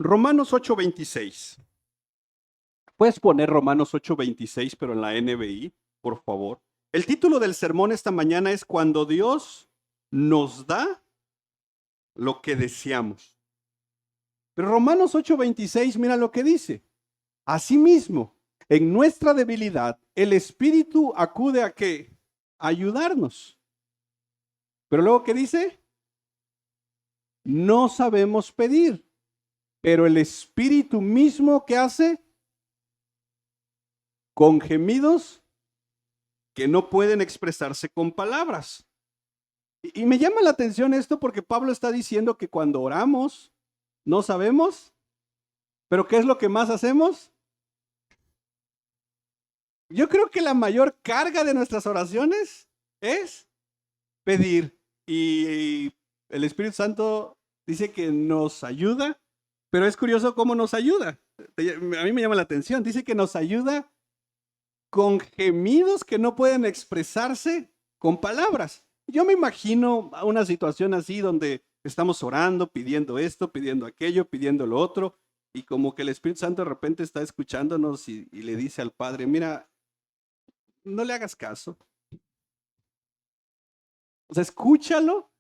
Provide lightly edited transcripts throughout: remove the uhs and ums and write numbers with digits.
Romanos 8:26. Puedes poner Romanos 8:26, pero en la NBI, por favor. El título del sermón esta mañana es Cuando Dios nos da lo que deseamos. Pero Romanos 8:26, mira lo que dice. Asimismo, en nuestra debilidad, el Espíritu acude a qué? A ayudarnos. Pero luego, ¿qué dice? No sabemos pedir, pero el Espíritu mismo, ¿qué hace? Con gemidos que no pueden expresarse con palabras. Y me llama la atención esto porque Pablo está diciendo que cuando oramos, no sabemos, pero ¿qué es lo que más hacemos? Yo creo que la mayor carga de nuestras oraciones es pedir. Y el Espíritu Santo dice que nos ayuda, pero es curioso cómo nos ayuda. A mí me llama la atención. Dice que nos ayuda con gemidos que no pueden expresarse con palabras. Yo me imagino una situación así donde estamos orando, pidiendo esto, pidiendo aquello, pidiendo lo otro, y como que el Espíritu Santo de repente está escuchándonos y le dice al Padre, mira, no le hagas caso. O sea, escúchalo,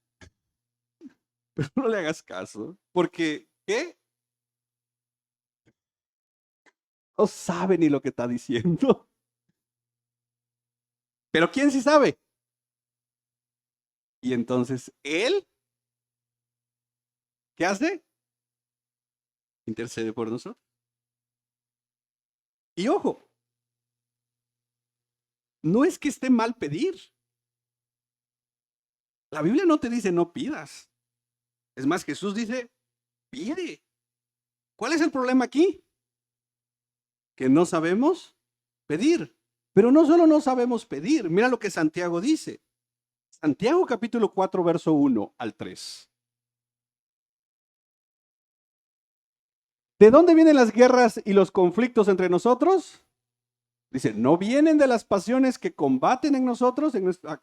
pero no le hagas caso, porque ¿qué? No sabe ni lo que está diciendo. Pero ¿quién sí sabe? Y entonces él, ¿qué hace? Intercede por nosotros. Y ojo, no es que esté mal pedir. La Biblia no te dice no pidas. Es más, Jesús dice, pide. ¿Cuál es el problema aquí? Que no sabemos pedir. Pero no solo no sabemos pedir, mira lo que Santiago dice. Santiago capítulo 4, verso 1 al 3. ¿De dónde vienen las guerras y los conflictos entre nosotros? Dice, ¿no vienen de las pasiones que combaten en nosotros,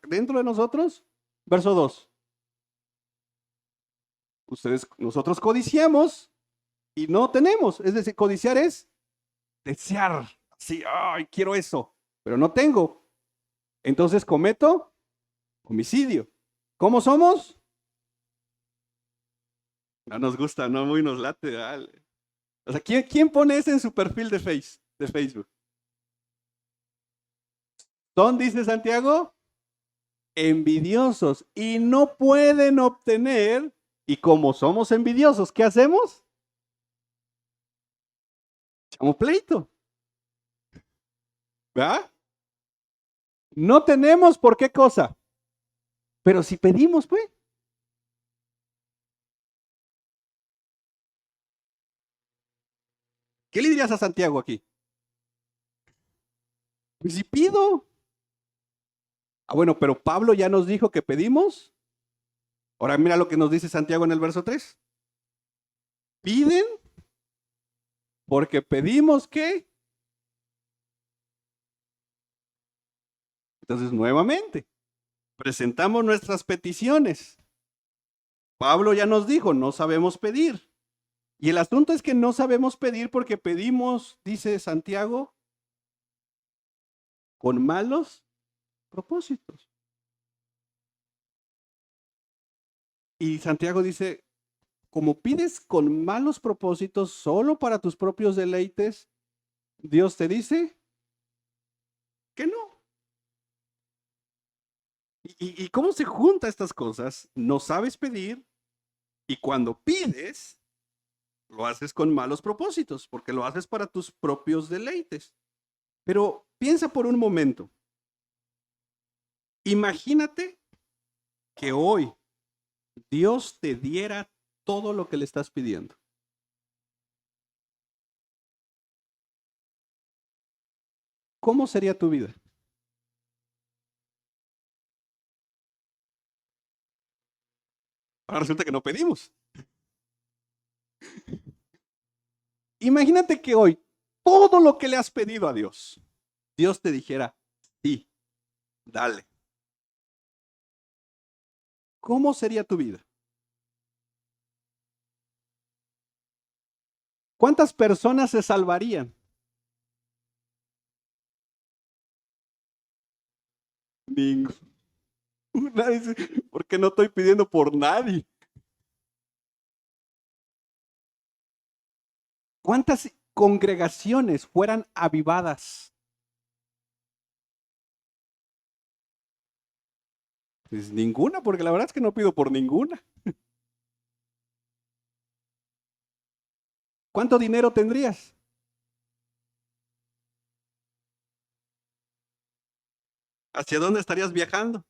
dentro de nosotros? Verso 2. Nosotros codiciamos y no tenemos. Es decir, codiciar es desear. Sí, ay, quiero eso, pero no tengo. Entonces cometo homicidio. ¿Cómo somos? No nos gusta, no muy nos late. Dale. O sea, ¿quién pone eso en su perfil de Facebook? Son, dice Santiago, envidiosos y no pueden obtener. Y como somos envidiosos, ¿qué hacemos? Echamos pleito. ¿Verdad? No tenemos por qué cosa. Pero si pedimos, pues. ¿Qué le dirías a Santiago aquí? Pues si pido. Ah, bueno, pero Pablo ya nos dijo que pedimos. Ahora mira lo que nos dice Santiago en el verso 3. Piden porque pedimos que. Entonces, nuevamente, presentamos nuestras peticiones. Pablo ya nos dijo, no sabemos pedir. Y el asunto es que no sabemos pedir porque pedimos, dice Santiago, con malos propósitos. Y Santiago dice, como pides con malos propósitos solo para tus propios deleites, Dios te dice que no. ¿Y cómo se juntan estas cosas? No sabes pedir y cuando pides, lo haces con malos propósitos, porque lo haces para tus propios deleites. Pero piensa por un momento. Imagínate que hoy Dios te diera todo lo que le estás pidiendo. ¿Cómo sería tu vida? Ahora resulta que no pedimos. Imagínate que hoy todo lo que le has pedido a Dios, Dios te dijera, sí, dale. ¿Cómo sería tu vida? ¿Cuántas personas se salvarían? Ninguna. Dice, porque no estoy pidiendo por nadie. ¿Cuántas congregaciones fueran avivadas? Pues ninguna, porque la verdad es que no pido por ninguna. ¿Cuánto dinero tendrías? ¿Hacia dónde estarías viajando?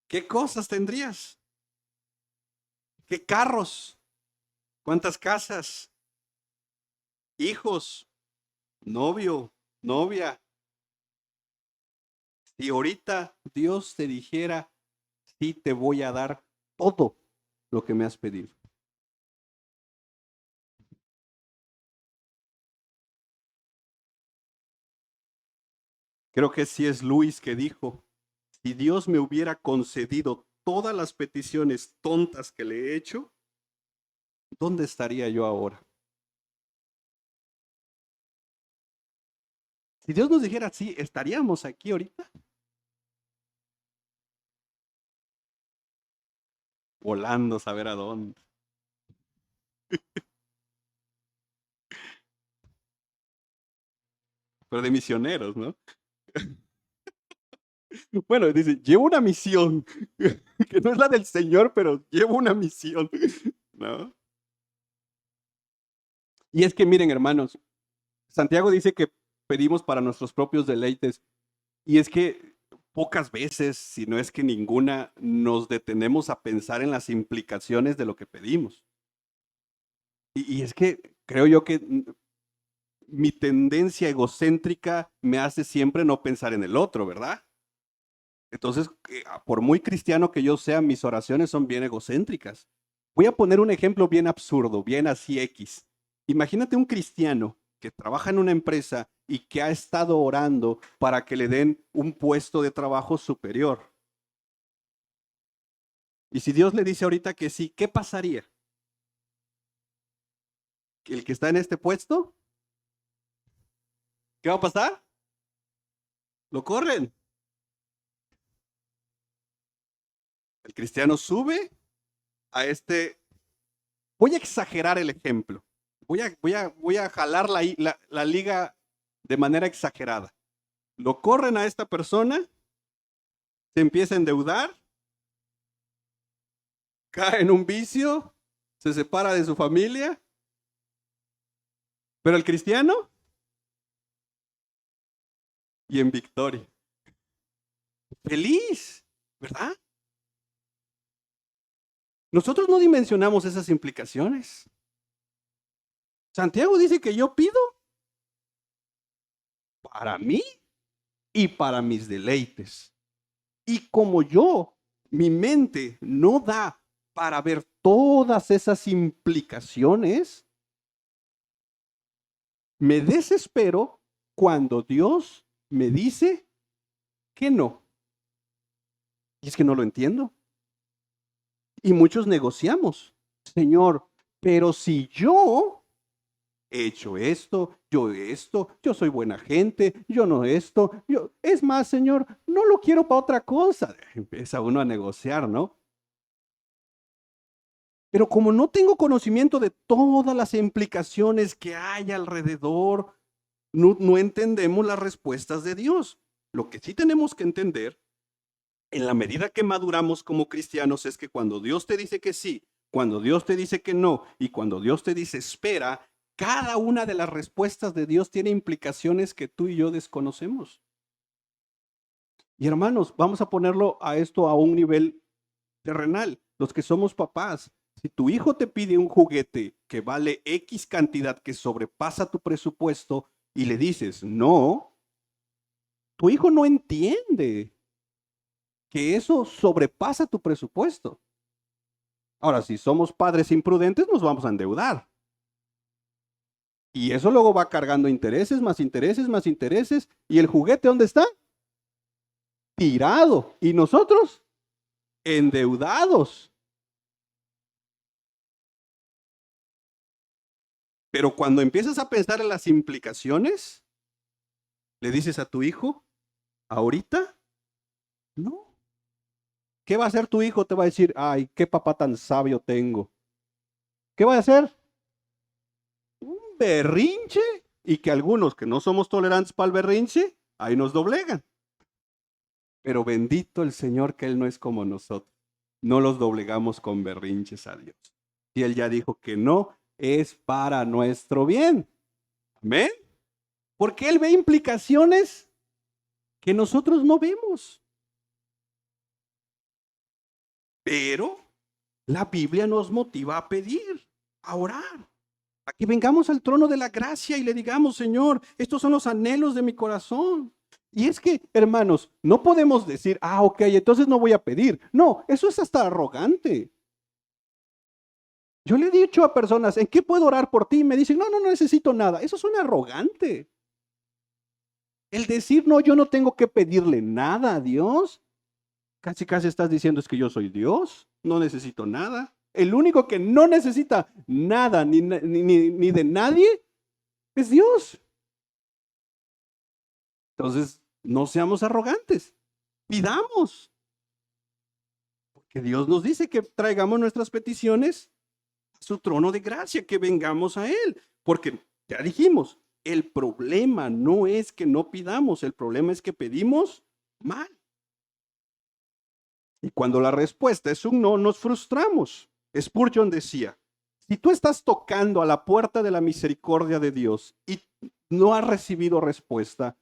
¿Qué cosas tendrías? ¿Qué carros? ¿Cuántas casas? ¿Hijos? ¿Novio? ¿Novia? Si ahorita Dios te dijera, sí te voy a dar todo lo que me has pedido. Creo que sí es Luis que dijo, si Dios me hubiera concedido todas las peticiones tontas que le he hecho, ¿dónde estaría yo ahora? Si Dios nos dijera sí, ¿estaríamos aquí ahorita? Volando, saber a dónde. Pero de misioneros, ¿no? Bueno, dice, llevo una misión, que no es la del Señor, pero llevo una misión, ¿no? Y es que miren, hermanos, Santiago dice que pedimos para nuestros propios deleites, y es que pocas veces, si no es que ninguna, nos detenemos a pensar en las implicaciones de lo que pedimos. Y es que creo yo que mi tendencia egocéntrica me hace siempre no pensar en el otro, ¿verdad? Entonces, por muy cristiano que yo sea, mis oraciones son bien egocéntricas. Voy a poner un ejemplo bien absurdo, bien así X. Imagínate un cristiano que trabaja en una empresa y que ha estado orando para que le den un puesto de trabajo superior. Y si Dios le dice ahorita que sí, ¿qué pasaría? ¿Que el que está en este puesto? ¿Qué va a pasar? Lo corren. El cristiano sube a este. Voy a exagerar el ejemplo. Voy a jalar la liga de manera exagerada. Lo corren a esta persona, se empieza a endeudar, cae en un vicio, se separa de su familia, pero el cristiano y en victoria. Feliz, ¿verdad? Nosotros no dimensionamos esas implicaciones. Santiago dice que yo pido para mí y para mis deleites. Y como mi mente no da para ver todas esas implicaciones, me desespero cuando Dios me dice que no. Y es que no lo entiendo. Y muchos negociamos. Señor, pero si yo he hecho esto, yo soy buena gente, yo no esto, es más, Señor, no lo quiero para otra cosa. Empieza uno a negociar, ¿no? Pero como no tengo conocimiento de todas las implicaciones que hay alrededor, no entendemos las respuestas de Dios. Lo que sí tenemos que entender, en la medida que maduramos como cristianos, es que cuando Dios te dice que sí, cuando Dios te dice que no y cuando Dios te dice espera, cada una de las respuestas de Dios tiene implicaciones que tú y yo desconocemos. Y hermanos, vamos a ponerlo a esto a un nivel terrenal. Los que somos papás, si tu hijo te pide un juguete que vale X cantidad que sobrepasa tu presupuesto y le dices no, tu hijo no entiende que eso sobrepasa tu presupuesto. Ahora, si somos padres imprudentes, nos vamos a endeudar. Y eso luego va cargando intereses, más intereses, más intereses. ¿Y el juguete dónde está? Tirado. ¿Y nosotros? Endeudados. Pero cuando empiezas a pensar en las implicaciones, le dices a tu hijo, ahorita, no. ¿Qué va a hacer tu hijo? Te va a decir, ay, qué papá tan sabio tengo. ¿Qué va a hacer? Un berrinche. Y que algunos que no somos tolerantes para el berrinche, ahí nos doblegan. Pero bendito el Señor que Él no es como nosotros. No los doblegamos con berrinches a Dios. Y Él ya dijo que no es para nuestro bien. Amén. Porque Él ve implicaciones que nosotros no vemos. Pero la Biblia nos motiva a pedir, a orar, a que vengamos al trono de la gracia y le digamos, Señor, estos son los anhelos de mi corazón. Y es que, hermanos, no podemos decir, ok, entonces no voy a pedir. No, eso es hasta arrogante. Yo le he dicho a personas, ¿en qué puedo orar por ti? Y me dicen, no necesito nada. Eso suena arrogante. El decir, no, yo no tengo que pedirle nada a Dios. Casi estás diciendo es que yo soy Dios, no necesito nada. El único que no necesita nada ni de nadie es Dios. Entonces, no seamos arrogantes, pidamos. Porque Dios nos dice que traigamos nuestras peticiones a su trono de gracia, que vengamos a Él. Porque ya dijimos, el problema no es que no pidamos, el problema es que pedimos mal. Y cuando la respuesta es un no, nos frustramos. Spurgeon decía, si tú estás tocando a la puerta de la misericordia de Dios y no has recibido respuesta,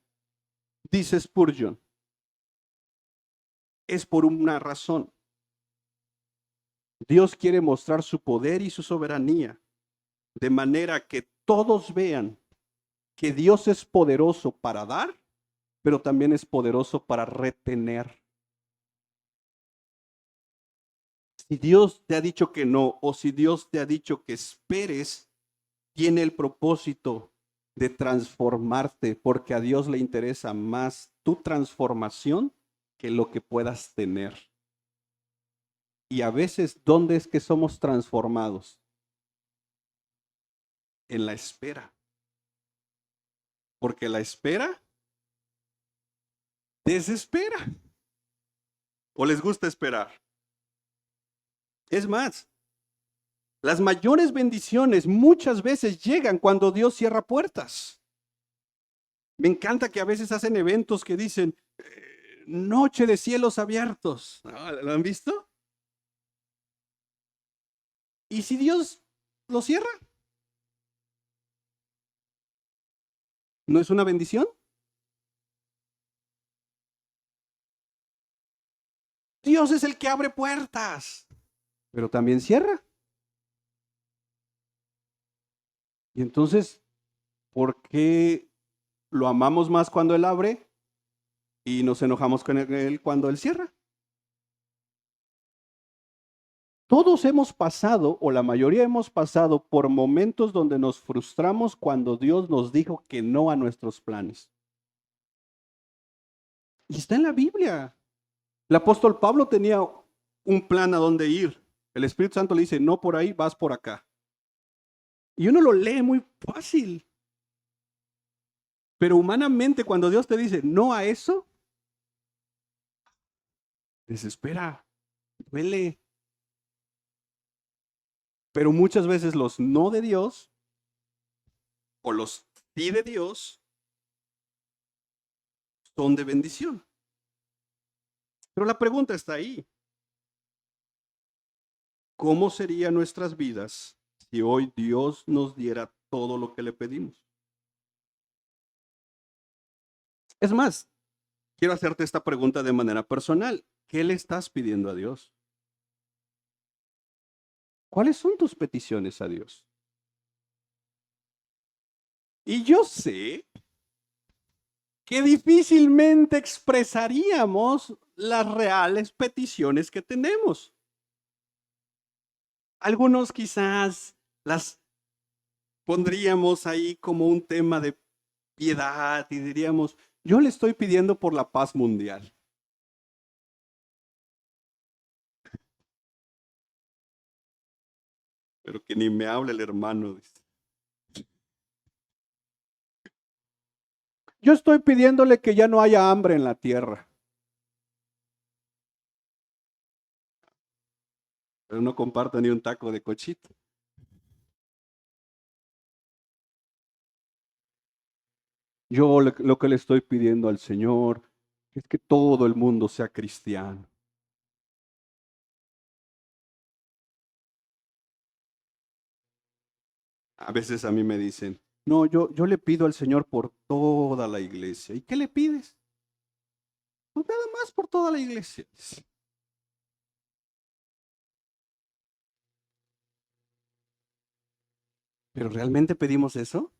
dice Spurgeon, es por una razón. Dios quiere mostrar su poder y su soberanía, de manera que todos vean que Dios es poderoso para dar, pero también es poderoso para retener. Si Dios te ha dicho que no, o si Dios te ha dicho que esperes, tiene el propósito de transformarte, porque a Dios le interesa más tu transformación que lo que puedas tener. Y a veces, ¿dónde es que somos transformados? En la espera. Porque la espera desespera. ¿O les gusta esperar? Es más, las mayores bendiciones muchas veces llegan cuando Dios cierra puertas. Me encanta que a veces hacen eventos que dicen, noche de cielos abiertos. ¿No? ¿Lo han visto? ¿Y si Dios lo cierra? ¿No es una bendición? Dios es el que abre puertas, pero también cierra. Y entonces, ¿por qué lo amamos más cuando Él abre y nos enojamos con Él cuando Él cierra? Todos hemos pasado, o la mayoría hemos pasado, por momentos donde nos frustramos cuando Dios nos dijo que no a nuestros planes. Y está en la Biblia. El apóstol Pablo tenía un plan a dónde ir. El Espíritu Santo le dice, no por ahí, vas por acá. Y uno lo lee muy fácil. Pero humanamente, cuando Dios te dice no a eso, desespera, duele. Pero muchas veces los no de Dios o los sí de Dios son de bendición. Pero la pregunta está ahí. ¿Cómo serían nuestras vidas si hoy Dios nos diera todo lo que le pedimos? Es más, quiero hacerte esta pregunta de manera personal. ¿Qué le estás pidiendo a Dios? ¿Cuáles son tus peticiones a Dios? Y yo sé que difícilmente expresaríamos las reales peticiones que tenemos. Algunos quizás las pondríamos ahí como un tema de piedad y diríamos, yo le estoy pidiendo por la paz mundial. Pero que ni me hable el hermano. Dice. yo estoy pidiéndole que ya no haya hambre en la tierra. Pero no comparto ni un taco de cochito. Yo lo que le estoy pidiendo al Señor es que todo el mundo sea cristiano. A veces a mí me dicen, no, yo le pido al Señor por toda la iglesia. ¿Y qué le pides? Pues nada más por toda la iglesia. ¿Pero realmente pedimos eso?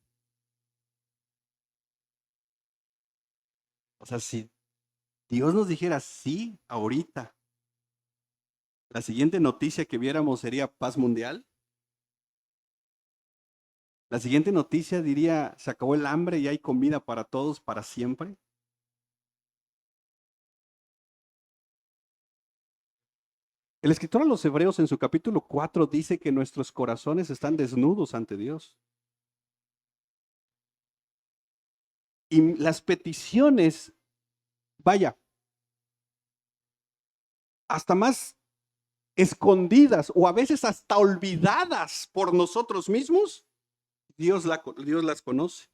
O sea, si Dios nos dijera sí ahorita, la siguiente noticia que viéramos sería paz mundial. La siguiente noticia diría, se acabó el hambre y hay comida para todos para siempre. El escritor a los Hebreos en su capítulo 4 dice que nuestros corazones están desnudos ante Dios. Y las peticiones, vaya, hasta más escondidas o a veces hasta olvidadas por nosotros mismos, Dios las conoce.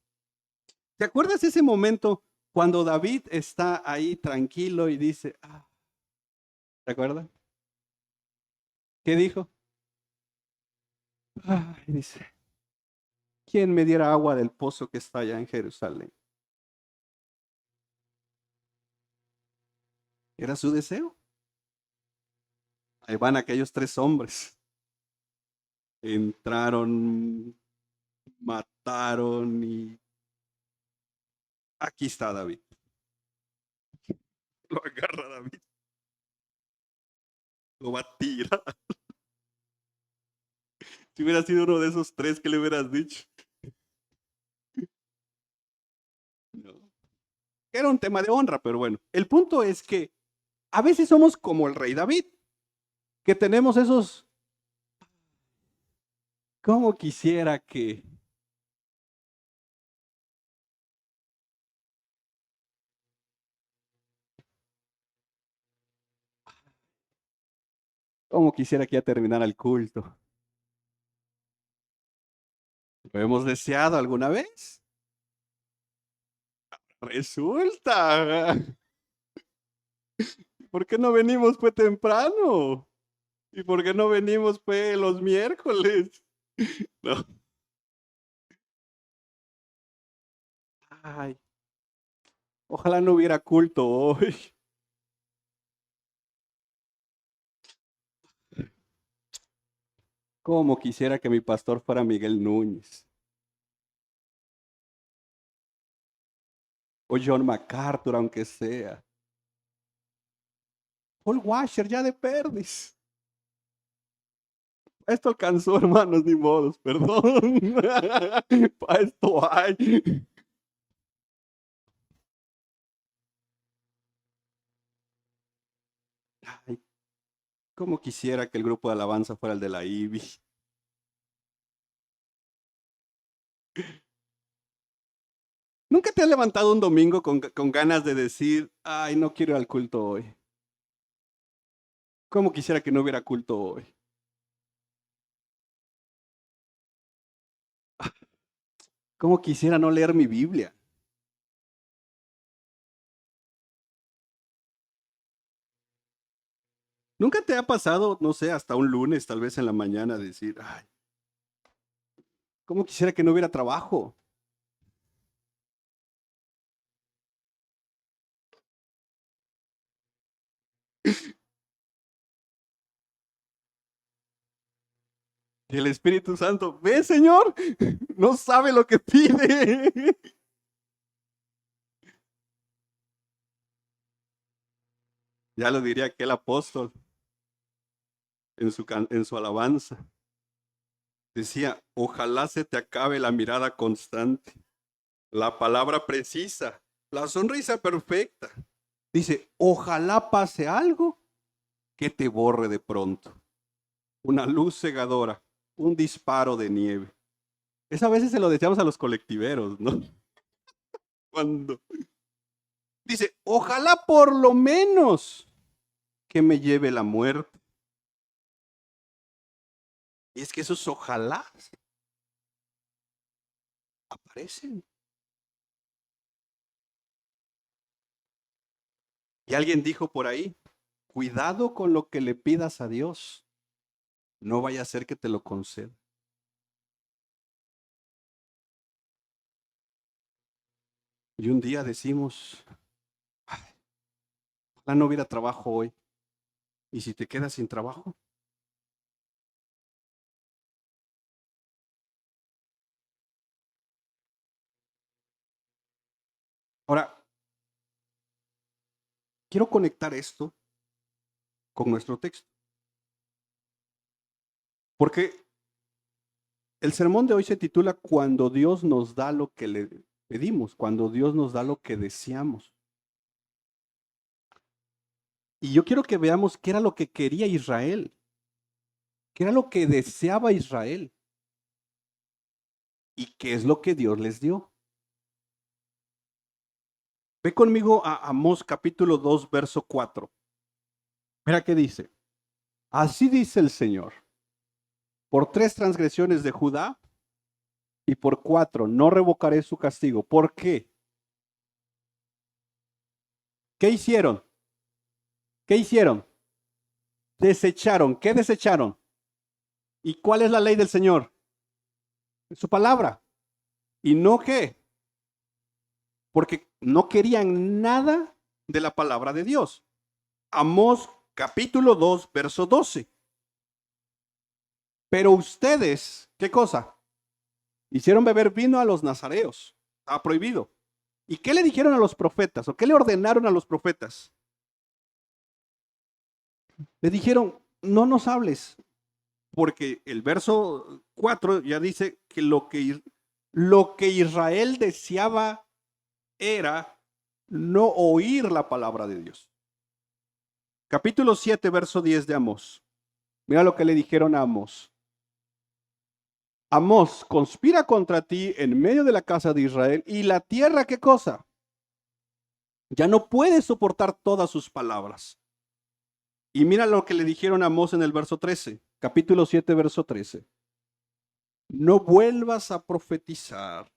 ¿Te acuerdas ese momento cuando David está ahí tranquilo y dice, ¿te acuerdas? ¿Qué dijo? Dice, ¿quién me diera agua del pozo que está allá en Jerusalén? Era su deseo. Ahí van aquellos tres hombres. Entraron, mataron y aquí está David. Lo agarra David, lo va a tirar. Si hubiera sido uno de esos tres, ¿qué le hubieras dicho? No. Era un tema de honra, pero bueno. El punto es que a veces somos como el rey David, que tenemos esos, como quisiera que, como quisiera que ya terminara el culto. ¿Lo hemos deseado alguna vez? Resulta. ¿Por qué no venimos pues temprano? ¿Y por qué no venimos pues los miércoles? No. Ay, ojalá no hubiera culto hoy. Como quisiera que mi pastor fuera Miguel Núñez o John MacArthur, aunque sea. Paul Washer, ya de perdis. Esto alcanzó, hermanos, ni modos, perdón. Para esto hay. Ay, como quisiera que el grupo de alabanza fuera el de la IBI. ¿Nunca te has levantado un domingo con ganas de decir, ay, no quiero ir al culto hoy? ¿Cómo quisiera que no hubiera culto hoy? ¿Cómo quisiera no leer mi Biblia? ¿Nunca te ha pasado, no sé, hasta un lunes, tal vez en la mañana, decir, ay, cómo quisiera que no hubiera trabajo? Y el Espíritu Santo, ve, Señor, no sabe lo que pide. Ya lo diría aquel apóstol en su alabanza. Decía, ojalá se te acabe la mirada constante, la palabra precisa, la sonrisa perfecta. Dice, ojalá pase algo que te borre de pronto. Una luz cegadora, un disparo de nieve. Esa a veces se lo deseamos a los colectiveros, ¿no? cuando dice, ojalá por lo menos que me lleve la muerte. Y es que esos ojalá aparecen. Y alguien dijo por ahí, cuidado con lo que le pidas a Dios, no vaya a ser que te lo conceda. Y un día decimos, "Ay, ojalá no hubiera trabajo hoy. ¿Y si te quedas sin trabajo? Ahora, quiero conectar esto con nuestro texto, porque el sermón de hoy se titula Cuando Dios nos da lo que le pedimos, cuando Dios nos da lo que deseamos. Y yo quiero que veamos qué era lo que quería Israel, qué era lo que deseaba Israel y qué es lo que Dios les dio. Ve conmigo a Amós capítulo 2, verso 4. Mira qué dice. Así dice el Señor. Por 3 transgresiones de Judá y por 4 no revocaré su castigo. ¿Por qué? ¿Qué hicieron? ¿Qué hicieron? Desecharon. ¿Qué desecharon? ¿Y cuál es la ley del Señor? Su palabra. ¿Y no qué? Porque no querían nada de la palabra de Dios. Amós capítulo 2, verso 12. Pero ustedes, ¿qué cosa? Hicieron beber vino a los nazareos. Estaba prohibido. ¿Y qué le dijeron a los profetas? ¿O qué le ordenaron a los profetas? Le dijeron, no nos hables, porque el verso 4 ya dice que lo que Israel deseaba era no oír la palabra de Dios. Capítulo 7, verso 10 de Amós. Mira lo que le dijeron a Amós. Amós conspira contra ti en medio de la casa de Israel y la tierra, ¿qué cosa? Ya no puede soportar todas sus palabras. Y mira lo que le dijeron a Amós en el verso 13, capítulo 7, verso 13. No vuelvas a profetizar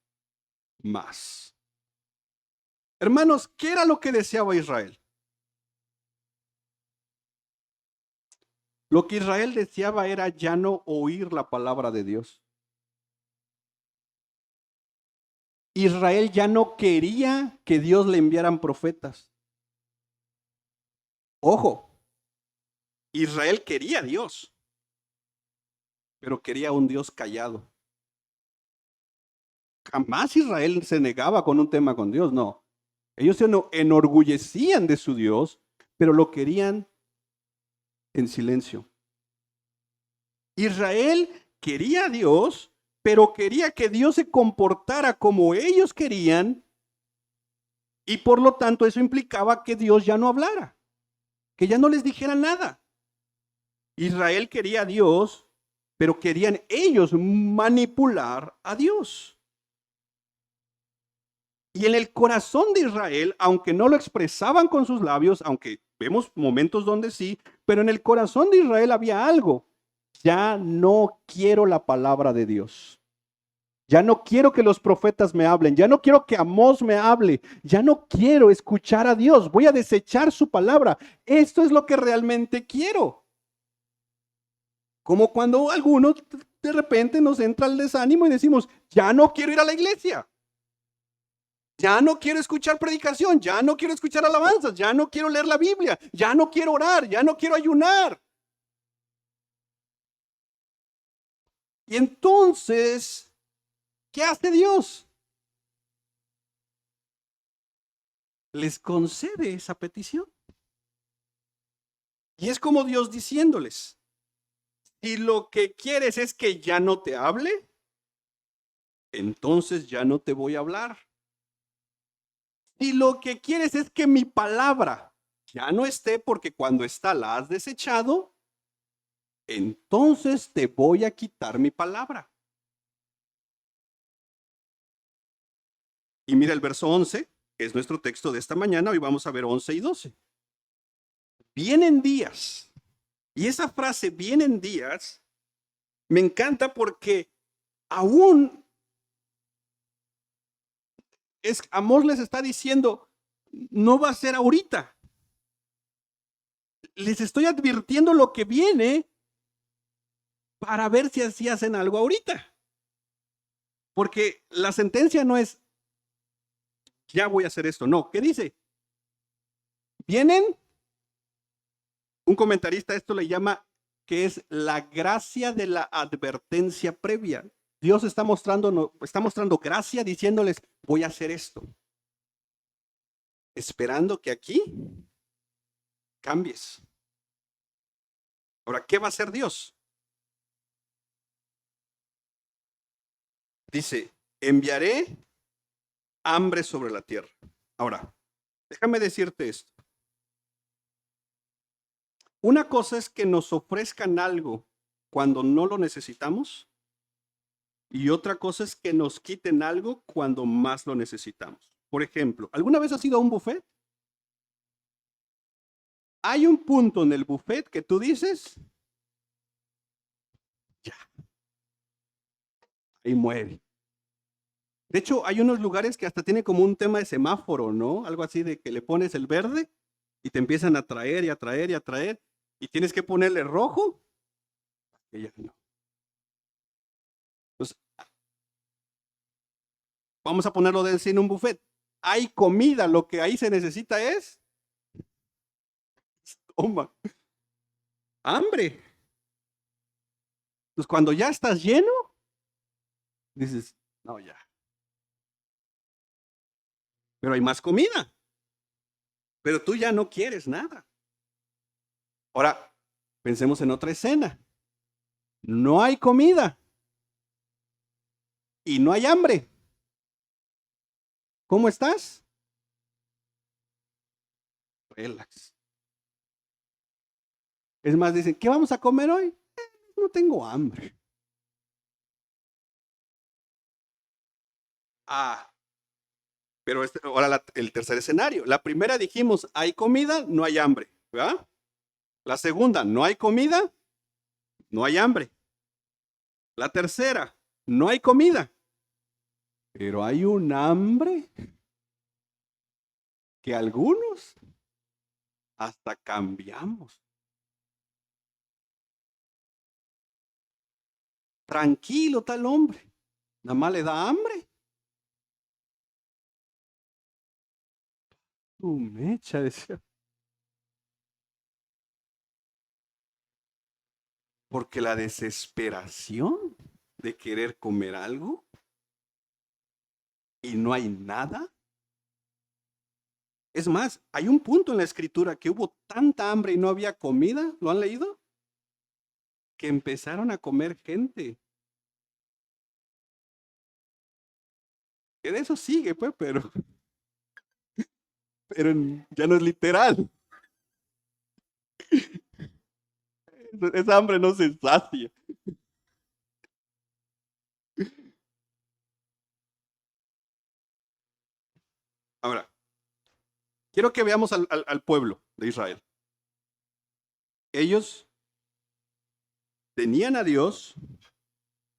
más. Hermanos, ¿qué era lo que deseaba Israel? Lo que Israel deseaba era ya no oír la palabra de Dios. Israel ya no quería que Dios le enviaran profetas. Ojo, Israel quería a Dios, pero quería un Dios callado. Jamás Israel se negaba con un tema con Dios, no. Ellos se enorgullecían de su Dios, pero lo querían en silencio. Israel quería a Dios, pero quería que Dios se comportara como ellos querían, y por lo tanto eso implicaba que Dios ya no hablara, que ya no les dijera nada. Israel quería a Dios, pero querían ellos manipular a Dios. Y en el corazón de Israel, aunque no lo expresaban con sus labios, aunque vemos momentos donde sí, pero en el corazón de Israel había algo. Ya no quiero la palabra de Dios. Ya no quiero que los profetas me hablen. Ya no quiero que Amós me hable. Ya no quiero escuchar a Dios. Voy a desechar su palabra. Esto es lo que realmente quiero. Como cuando algunos de repente nos entra el desánimo y decimos, ya no quiero ir a la iglesia. Ya no quiero escuchar predicación, ya no quiero escuchar alabanzas, ya no quiero leer la Biblia, ya no quiero orar, ya no quiero ayunar. Y entonces, ¿qué hace Dios? Les concede esa petición. Y es como Dios diciéndoles, si lo que quieres es que ya no te hable, entonces ya no te voy a hablar. Si lo que quieres es que mi palabra ya no esté porque cuando está la has desechado, entonces te voy a quitar mi palabra. Y mira el verso 11, que es nuestro texto de esta mañana. Hoy vamos a ver 11 y 12. Vienen días. Y esa frase, vienen días, me encanta porque aún Amós les está diciendo, no va a ser ahorita. Les estoy advirtiendo lo que viene para ver si así hacen algo ahorita. Porque la sentencia no es, ya voy a hacer esto. No, ¿qué dice? Vienen, un comentarista esto le llama que es la gracia de la advertencia previa. Dios está mostrando gracia diciéndoles, voy a hacer esto. Esperando que aquí cambies. Ahora, ¿qué va a hacer Dios? Dice, enviaré hambre sobre la tierra. Ahora, déjame decirte esto. Una cosa es que nos ofrezcan algo cuando no lo necesitamos y otra cosa es que nos quiten algo cuando más lo necesitamos. Por ejemplo, ¿alguna vez has ido a un buffet? Hay un punto en el buffet que tú dices, ya, ahí muere. De hecho, hay unos lugares que hasta tienen como un tema de semáforo, ¿no? Algo así de que le pones el verde y te empiezan a traer y a traer y a traer y tienes que ponerle rojo. Y ya no. Entonces, vamos a ponerlo de en un buffet. Hay comida, lo que ahí se necesita es toma, hambre. Entonces, cuando ya estás lleno, dices, no, ya. Pero hay más comida. Pero tú ya no quieres nada. Ahora, pensemos en otra escena. No hay comida. Y no hay hambre. ¿Cómo estás? Relax. Es más, dicen, ¿qué vamos a comer hoy? No tengo hambre. Ah, pero ahora el tercer escenario. La primera dijimos, hay comida, no hay hambre. ¿Verdad? La segunda, no hay comida, no hay hambre. La tercera, no hay comida, pero hay un hambre que algunos hasta cambiamos. Tranquilo tal hombre, nada más le da hambre. Tu mecha, decía. Porque la desesperación de querer comer algo y no hay nada. Es más, hay un punto en la escritura que hubo tanta hambre y no había comida, ¿lo han leído? Que empezaron a comer gente. Que de eso sigue, pues, pero ya no es literal. Esa hambre no se sacia. Ahora, quiero que veamos al pueblo de Israel. Ellos tenían a Dios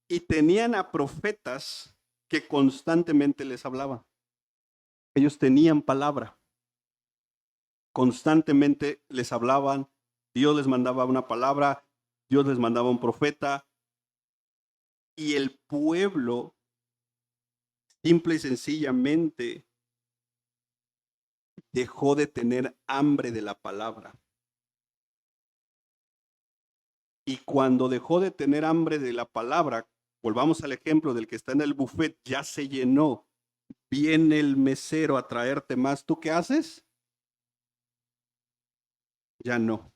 y tenían a profetas que constantemente les hablaban. Ellos tenían palabra. Constantemente les hablaban. Dios les mandaba una palabra. Dios les mandaba un profeta. Y el pueblo, simple y sencillamente, dejó de tener hambre de la palabra. Y cuando dejó de tener hambre de la palabra, volvamos al ejemplo del que está en el buffet, ya se llenó. Viene el mesero a traerte más. ¿Tú qué haces? Ya no.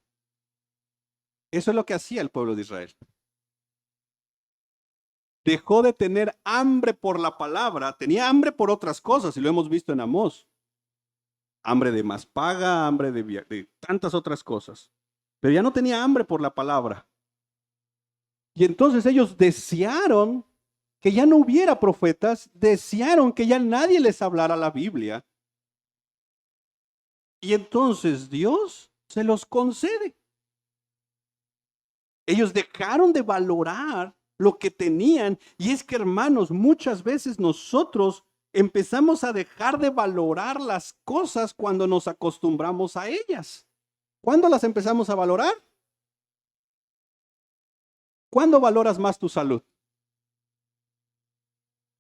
Eso es lo que hacía el pueblo de Israel. Dejó de tener hambre por la palabra, tenía hambre por otras cosas, y lo hemos visto en Amós. Hambre de más paga, hambre de tantas otras cosas. Pero ya no tenía hambre por la palabra. Y entonces ellos desearon que ya no hubiera profetas, desearon que ya nadie les hablara la Biblia. Y entonces Dios se los concede. Ellos dejaron de valorar lo que tenían. Y es que, hermanos, muchas veces nosotros empezamos a dejar de valorar las cosas cuando nos acostumbramos a ellas. ¿Cuándo las empezamos a valorar? ¿Cuándo valoras más tu salud?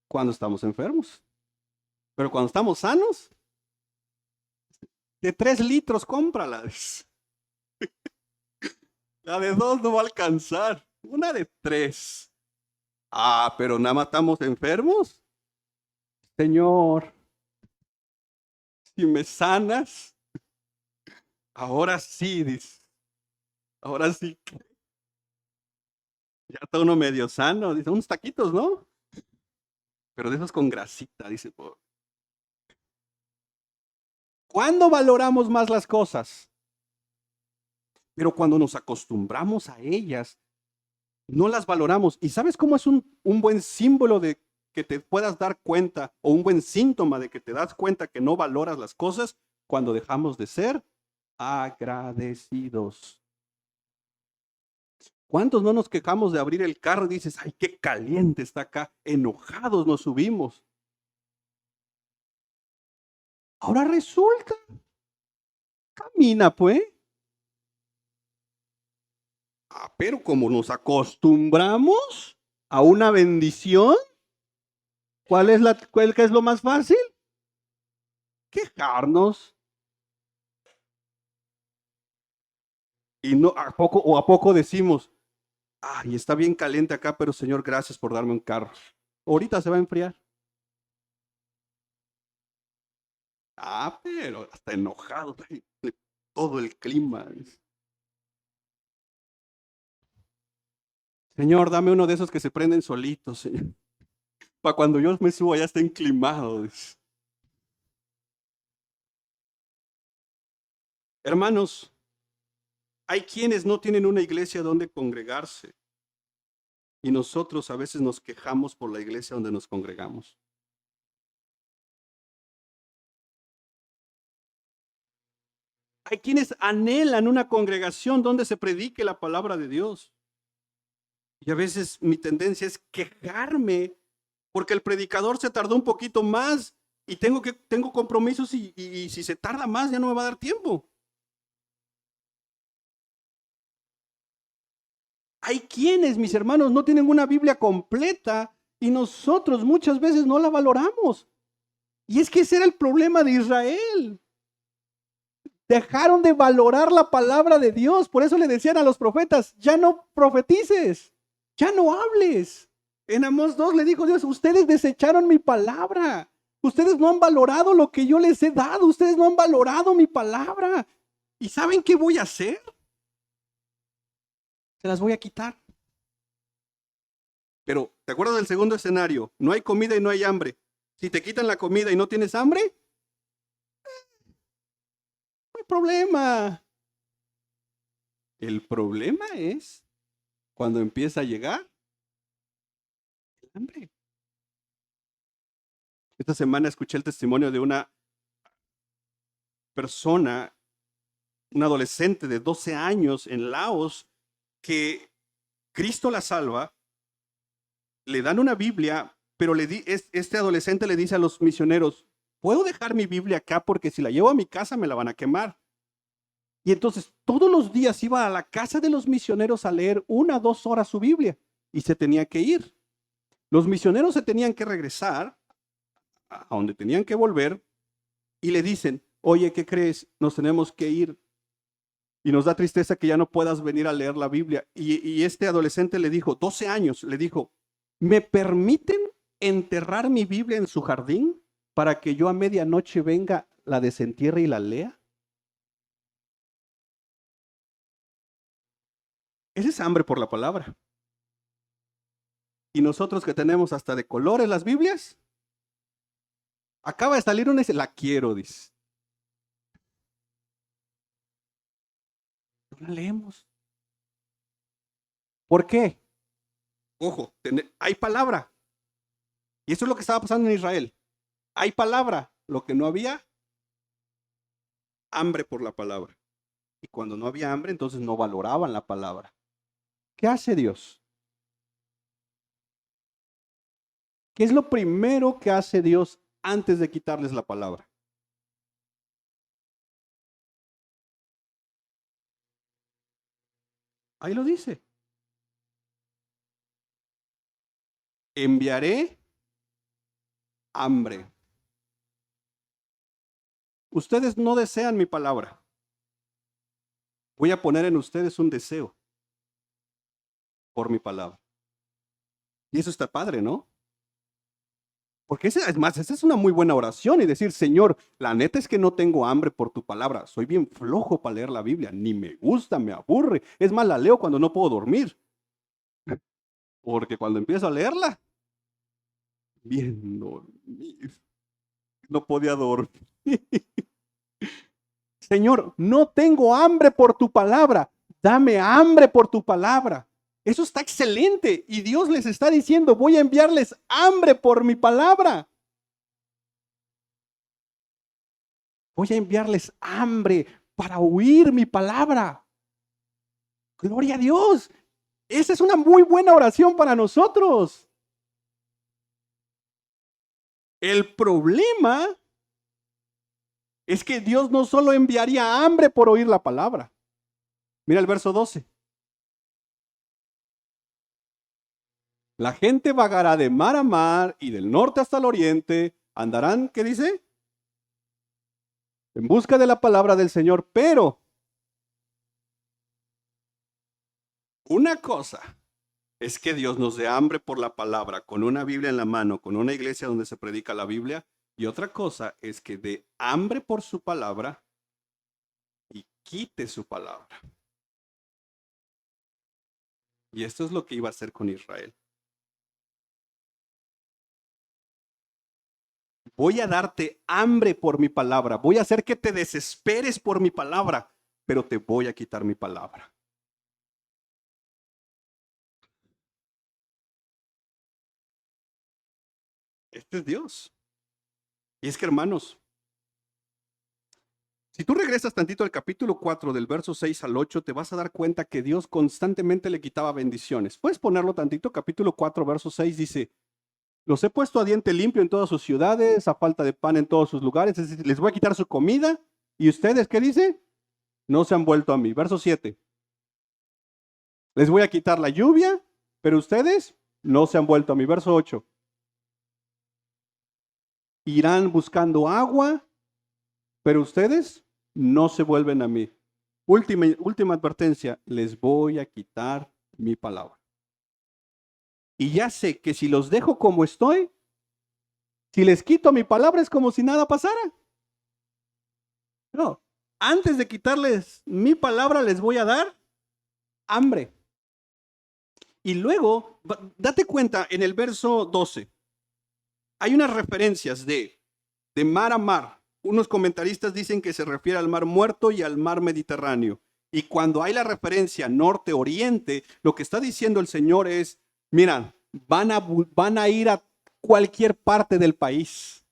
Cuando estamos enfermos. Pero cuando estamos sanos, de 3 litros cómprala. La de 2 no va a alcanzar. Una de 3. Ah, pero nada más estamos enfermos. Señor, si me sanas, ahora sí, dice. Ahora sí. Ya está uno medio sano. Dice, unos taquitos, ¿no? Pero de esos con grasita, dice. ¿Cuándo valoramos más las cosas? Pero cuando nos acostumbramos a ellas, no las valoramos. ¿Y sabes cómo es un buen símbolo de que te puedas dar cuenta o un buen síntoma de que te das cuenta que no valoras las cosas? Cuando dejamos de ser agradecidos. ¿Cuántos no nos quejamos de abrir el carro y dices, ay, qué caliente está acá? Enojados nos subimos. Ahora resulta, camina pues. Ah, pero como nos acostumbramos a una bendición, ¿cuál es lo más fácil? Quejarnos. Y no, ¿a poco decimos, ay, está bien caliente acá, pero Señor, gracias por darme un carro? Ahorita se va a enfriar. Ah, pero hasta enojado, todo el clima. Señor, dame uno de esos que se prenden solitos, Señor. Para cuando yo me suba ya está enclimado. Hermanos, hay quienes no tienen una iglesia donde congregarse y nosotros a veces nos quejamos por la iglesia donde nos congregamos. Hay quienes anhelan una congregación donde se predique la palabra de Dios. Y a veces mi tendencia es quejarme porque el predicador se tardó un poquito más y tengo compromisos y si se tarda más ya no me va a dar tiempo. Hay quienes, mis hermanos, no tienen una Biblia completa y nosotros muchas veces no la valoramos. Y es que ese era el problema de Israel. Dejaron de valorar la palabra de Dios. Por eso le decían a los profetas, ya no profetices, ya no hables. En Amós 2 le dijo Dios, ustedes desecharon mi palabra. Ustedes no han valorado lo que yo les he dado. Ustedes no han valorado mi palabra. ¿Y saben qué voy a hacer? Se las voy a quitar. Pero, ¿te acuerdas del segundo escenario? No hay comida y no hay hambre. Si te quitan la comida y no tienes hambre, no hay problema. El problema es cuando empieza a llegar el hambre. Esta semana escuché el testimonio de una persona, un adolescente de 12 años en Laos, que Cristo la salva, le dan una Biblia, pero este adolescente le dice a los misioneros, ¿puedo dejar mi Biblia acá porque si la llevo a mi casa me la van a quemar? Y entonces todos los días iba a la casa de los misioneros a leer 1 o 2 horas su Biblia y se tenía que ir. Los misioneros se tenían que regresar a donde tenían que volver y le dicen, oye, ¿qué crees? Nos tenemos que ir. Y nos da tristeza que ya no puedas venir a leer la Biblia. Y este adolescente le dijo, 12 años, le dijo, ¿me permiten enterrar mi Biblia en su jardín para que yo a medianoche venga, la desentierre y la lea? Ese es hambre por la palabra. Y nosotros que tenemos hasta de colores las Biblias, acaba de salir una y dice, la quiero, dice. No la leemos. ¿Por qué? Ojo, hay palabra, Y eso es lo que estaba pasando en Israel. Hay palabra, lo que no había, hambre por la palabra. Y cuando no había hambre, entonces no valoraban la palabra. ¿Qué hace Dios? ¿Qué es lo primero que hace Dios antes de quitarles la palabra? Ahí lo dice. Enviaré hambre. Ustedes no desean mi palabra. Voy a poner en ustedes un deseo por mi palabra. Y eso está padre, ¿no? Porque es más, esa es una muy buena oración y decir, Señor, la neta es que no tengo hambre por tu palabra. Soy bien flojo para leer la Biblia. Ni me gusta, me aburre. Es más, la leo cuando no puedo dormir. Porque cuando empiezo a leerla, bien dormir. No podía dormir. Señor, no tengo hambre por tu palabra. Dame hambre por tu palabra. Eso está excelente. Y Dios les está diciendo, voy a enviarles hambre por mi palabra. Voy a enviarles hambre para oír mi palabra. Gloria a Dios. Esa es una muy buena oración para nosotros. El problema es que Dios no solo enviaría hambre por oír la palabra. Mira el verso 12. La gente vagará de mar a mar y del norte hasta el oriente. Andarán, ¿qué dice? En busca de la palabra del Señor. Pero una cosa es que Dios nos dé hambre por la palabra, con una Biblia en la mano, con una iglesia donde se predica la Biblia. Y otra cosa es que dé hambre por su palabra y quite su palabra. Y esto es lo que iba a hacer con Israel. Voy a darte hambre por mi palabra. Voy a hacer que te desesperes por mi palabra, pero te voy a quitar mi palabra. Este es Dios. Y es que, hermanos, si tú regresas tantito al capítulo 4, del verso 6 al 8, te vas a dar cuenta que Dios constantemente le quitaba bendiciones. Puedes ponerlo tantito, capítulo 4, verso 6 dice, los he puesto a diente limpio en todas sus ciudades, a falta de pan en todos sus lugares, es decir, les voy a quitar su comida, y ustedes, ¿qué dice? No se han vuelto a mí. Verso 7, les voy a quitar la lluvia, pero ustedes no se han vuelto a mí. Verso 8, irán buscando agua, pero ustedes no se vuelven a mí. Última advertencia, les voy a quitar mi palabra. Y ya sé que si los dejo como estoy, si les quito mi palabra es como si nada pasara. No, antes de quitarles mi palabra les voy a dar hambre. Y luego, date cuenta, en el verso 12, hay unas referencias de mar a mar. Unos comentaristas dicen que se refiere al mar Muerto y al mar Mediterráneo. Y cuando hay la referencia norte-oriente, lo que está diciendo el Señor es, mira, van a ir a cualquier parte del país.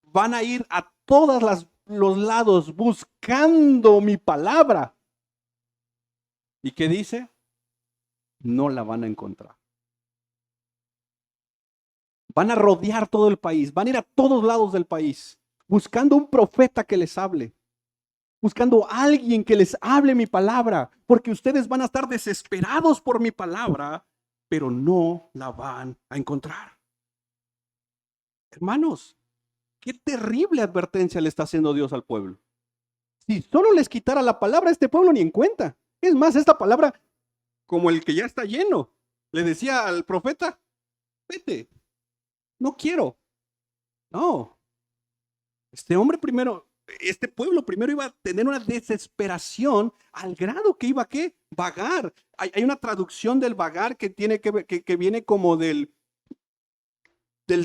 Van a ir a todos los lados buscando mi palabra. ¿Y qué dice? No la van a encontrar. Van a rodear todo el país, van a ir a todos lados del país, buscando un profeta que les hable, buscando a alguien que les hable mi palabra, porque ustedes van a estar desesperados por mi palabra, pero no la van a encontrar. Hermanos, qué terrible advertencia le está haciendo Dios al pueblo. Si solo les quitara la palabra, este pueblo ni en cuenta. Es más, esta palabra, como el que ya está lleno, le decía al profeta, vete, no quiero. No, este hombre primero, este pueblo primero iba a tener una desesperación al grado que iba a ¿qué? Vagar. Hay una traducción del vagar que tiene que viene como del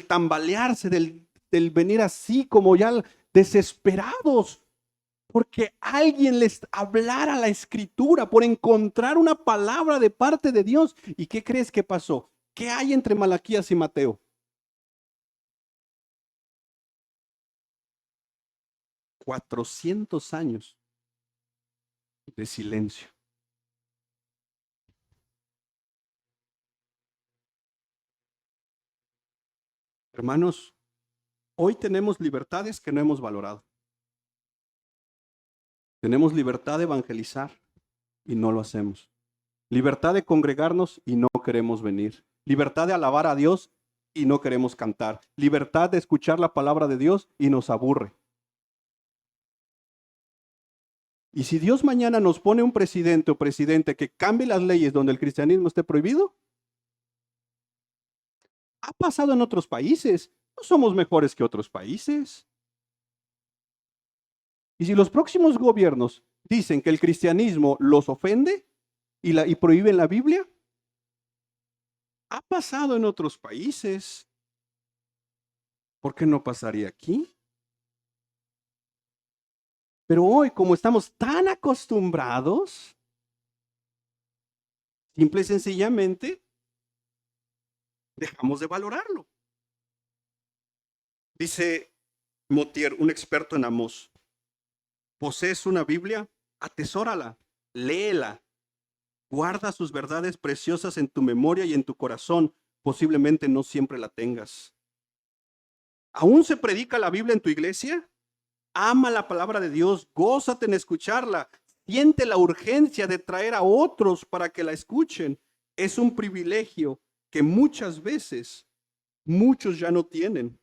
tambalearse, del venir así como ya desesperados, porque alguien les hablara la escritura, por encontrar una palabra de parte de Dios. ¿Y qué crees que pasó? ¿Qué hay entre Malaquías y Mateo? 400 años de silencio. Hermanos, hoy tenemos libertades que no hemos valorado. Tenemos libertad de evangelizar y no lo hacemos. Libertad de congregarnos y no queremos venir. Libertad de alabar a Dios y no queremos cantar. Libertad de escuchar la palabra de Dios y nos aburre. Y si Dios mañana nos pone un presidente o presidente que cambie las leyes donde el cristianismo esté prohibido, ha pasado en otros países. No somos mejores que otros países. Y si los próximos gobiernos dicen que el cristianismo los ofende y prohíben la Biblia, ha pasado en otros países. ¿Por qué no pasaría aquí? Pero hoy, como estamos tan acostumbrados, simple y sencillamente, dejamos de valorarlo. Dice Motier, un experto en Amós, ¿posees una Biblia? Atesórala, léela, guarda sus verdades preciosas en tu memoria y en tu corazón. Posiblemente no siempre la tengas. ¿Aún se predica la Biblia en tu iglesia? Ama la palabra de Dios, gózate en escucharla, siente la urgencia de traer a otros para que la escuchen. Es un privilegio que muchas veces muchos ya no tienen.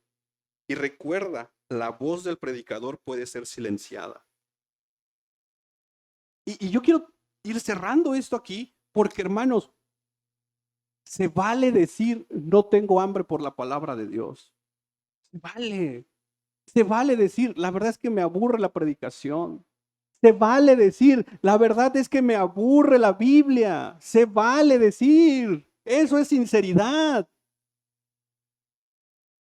Y recuerda, la voz del predicador puede ser silenciada. Y yo quiero ir cerrando esto aquí, porque hermanos, se vale decir, no tengo hambre por la palabra de Dios. Se vale. Se vale decir, la verdad es que me aburre la predicación. Se vale decir, la verdad es que me aburre la Biblia. Se vale decir, eso es sinceridad.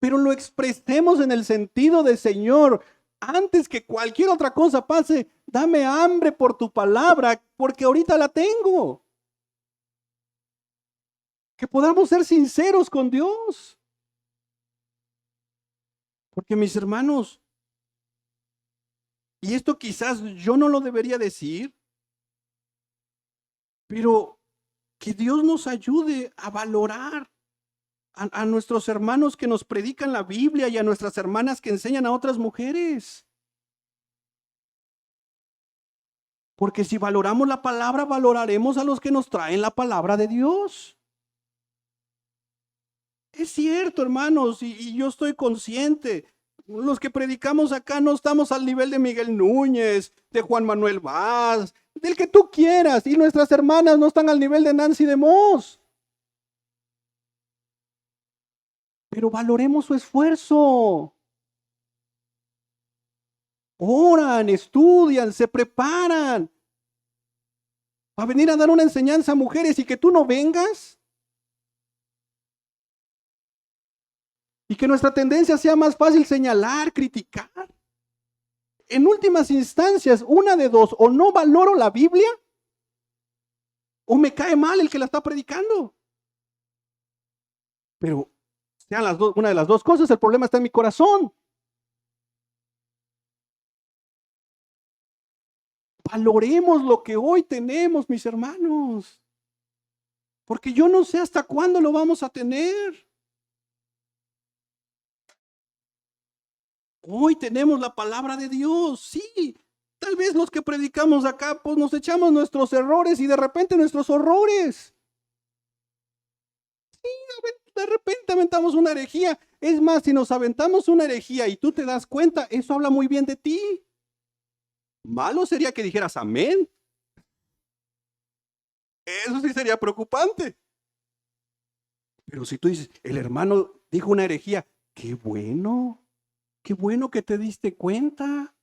Pero lo expresemos en el sentido de Señor, antes que cualquier otra cosa pase, dame hambre por tu palabra, porque ahorita la tengo. Que podamos ser sinceros con Dios. Porque mis hermanos, y esto quizás yo no lo debería decir, pero que Dios nos ayude a valorar a nuestros hermanos que nos predican la Biblia y a nuestras hermanas que enseñan a otras mujeres. Porque si valoramos la palabra, valoraremos a los que nos traen la palabra de Dios. Es cierto, hermanos, y yo estoy consciente. Los que predicamos acá no estamos al nivel de Miguel Núñez, de Juan Manuel Vaz, del que tú quieras. Y nuestras hermanas no están al nivel de Nancy de Moss. Pero valoremos su esfuerzo. Oran, estudian, se preparan. ¿Va a venir a dar una enseñanza a mujeres y que tú no vengas? Y que nuestra tendencia sea más fácil señalar, criticar. En últimas instancias, una de dos, o no valoro la Biblia, o me cae mal el que la está predicando. Pero sean las dos, una de las dos cosas, el problema está en mi corazón. Valoremos lo que hoy tenemos, mis hermanos. Porque yo no sé hasta cuándo lo vamos a tener. Hoy tenemos la palabra de Dios, sí. Tal vez los que predicamos acá, pues nos echamos nuestros errores y de repente nuestros horrores. Sí, de repente aventamos una herejía. Es más, si nos aventamos una herejía y tú te das cuenta, eso habla muy bien de ti. Malo sería que dijeras amén. Eso sí sería preocupante. Pero si tú dices, el hermano dijo una herejía, qué bueno que te diste cuenta.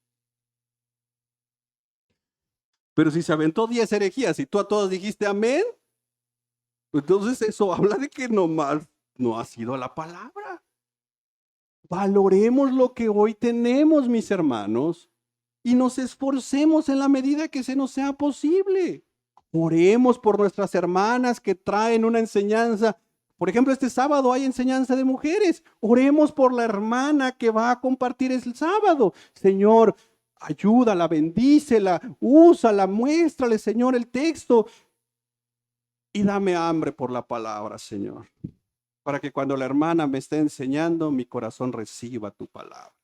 Pero si se aventó 10 herejías y tú a todas dijiste amén, entonces eso habla de que nomás no ha sido la palabra. Valoremos lo que hoy tenemos, mis hermanos, y nos esforcemos en la medida que se nos sea posible. Oremos por nuestras hermanas que traen una enseñanza. Por ejemplo, este sábado hay enseñanza de mujeres. Oremos por la hermana que va a compartir el sábado. Señor, ayúdala, bendícela, úsala, muéstrale, Señor, el texto. Y dame hambre por la palabra, Señor, para que cuando la hermana me esté enseñando, mi corazón reciba tu palabra.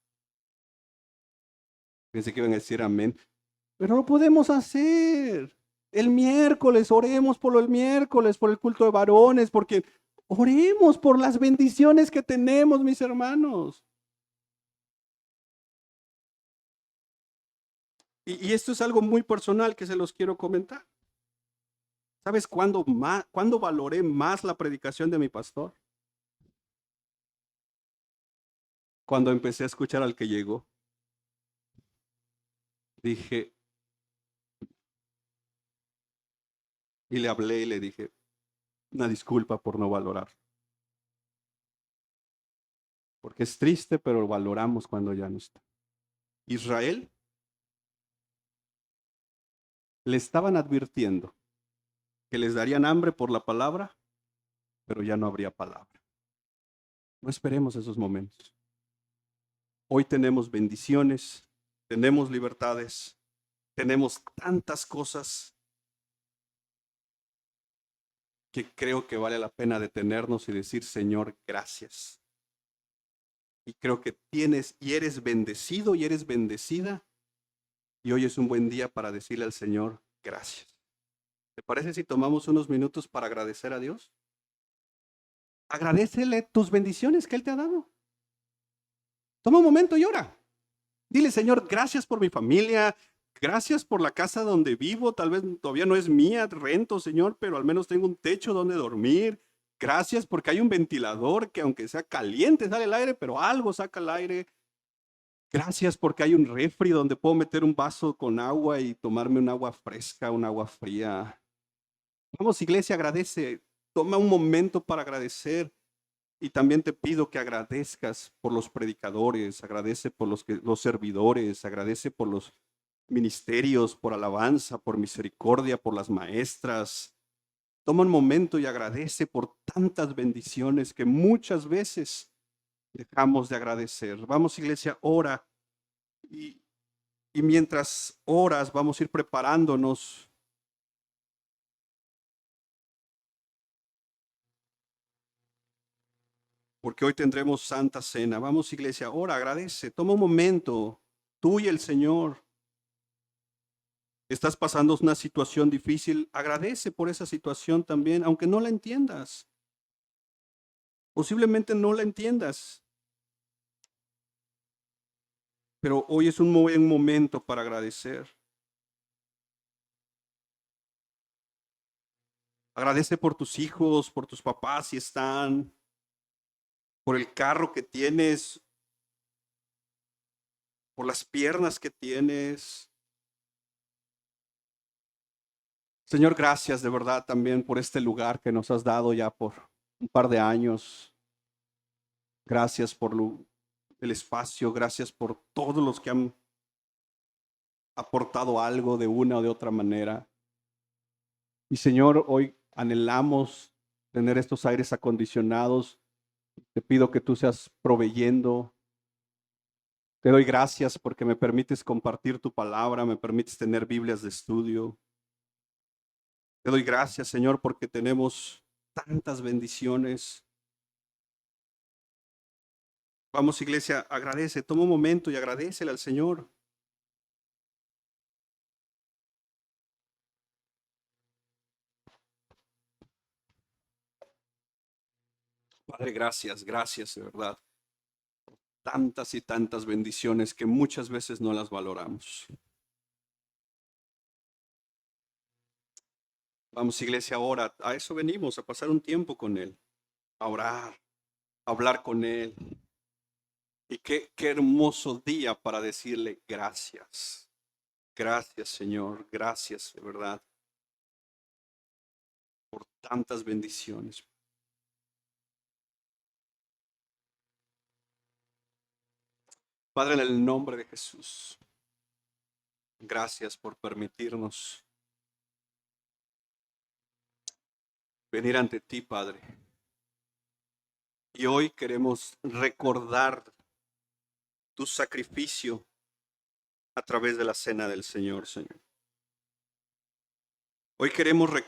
Pensé que iban a decir amén, pero lo podemos hacer. El miércoles, oremos por el miércoles, por el culto de varones, porque oremos por las bendiciones que tenemos, mis hermanos. Y esto es algo muy personal que se los quiero comentar. ¿Sabes cuándo valoré más la predicación de mi pastor? Cuando empecé a escuchar al que llegó. Dije, y le hablé y le dije, una disculpa por no valorar. Porque es triste, pero lo valoramos cuando ya no está. Israel le estaban advirtiendo que les darían hambre por la palabra, pero ya no habría palabra. No esperemos esos momentos. Hoy tenemos bendiciones, tenemos libertades, tenemos tantas cosas que creo que vale la pena detenernos y decir, Señor, gracias. Y creo que tienes y eres bendecido y eres bendecida. Y hoy es un buen día para decirle al Señor, gracias. ¿Te parece si tomamos unos minutos para agradecer a Dios? Agradecele tus bendiciones que Él te ha dado. Toma un momento y ora. Dile, Señor, gracias por mi familia, gracias por la casa donde vivo, tal vez todavía no es mía, rento, Señor, pero al menos tengo un techo donde dormir. Gracias porque hay un ventilador que aunque sea caliente sale el aire, pero algo saca el aire. Gracias porque hay un refri donde puedo meter un vaso con agua y tomarme un agua fresca, un agua fría. Vamos, iglesia, agradece. Toma un momento para agradecer. Y también te pido que agradezcas por los predicadores, agradece por los servidores, agradece por los ministerios, por alabanza, por misericordia, por las maestras. Toma un momento y agradece por tantas bendiciones que muchas veces dejamos de agradecer. Vamos, iglesia, ora. Y, y mientras oras, vamos a ir preparándonos. Porque hoy tendremos Santa Cena. Vamos, iglesia, ora, agradece. Toma un momento, tú y el Señor. Estás pasando una situación difícil, agradece por esa situación también, aunque no la entiendas. Posiblemente no la entiendas, pero hoy es un buen momento para agradecer. Agradece por tus hijos, por tus papás si están, por el carro que tienes, por las piernas que tienes. Señor, gracias de verdad también por este lugar que nos has dado ya por un par de años. Gracias por el espacio, gracias por todos los que han aportado algo de una o de otra manera. Y Señor, hoy anhelamos tener estos aires acondicionados. Te pido que tú seas proveyendo. Te doy gracias porque me permites compartir tu palabra, me permites tener Biblias de estudio. Te doy gracias, Señor, porque tenemos tantas bendiciones. Vamos, iglesia, agradece, toma un momento y agradécele al Señor. Padre, gracias, gracias, de verdad. Tantas y tantas bendiciones que muchas veces no las valoramos. Vamos, iglesia, ahora a eso venimos, a pasar un tiempo con Él, a orar, a hablar con Él. Y qué hermoso día para decirle gracias. Gracias, Señor, gracias de verdad por tantas bendiciones. Padre, en el nombre de Jesús, gracias por permitirnos venir ante ti, Padre. Y hoy queremos recordar tu sacrificio a través de la cena del Señor, Señor. Hoy queremos recordar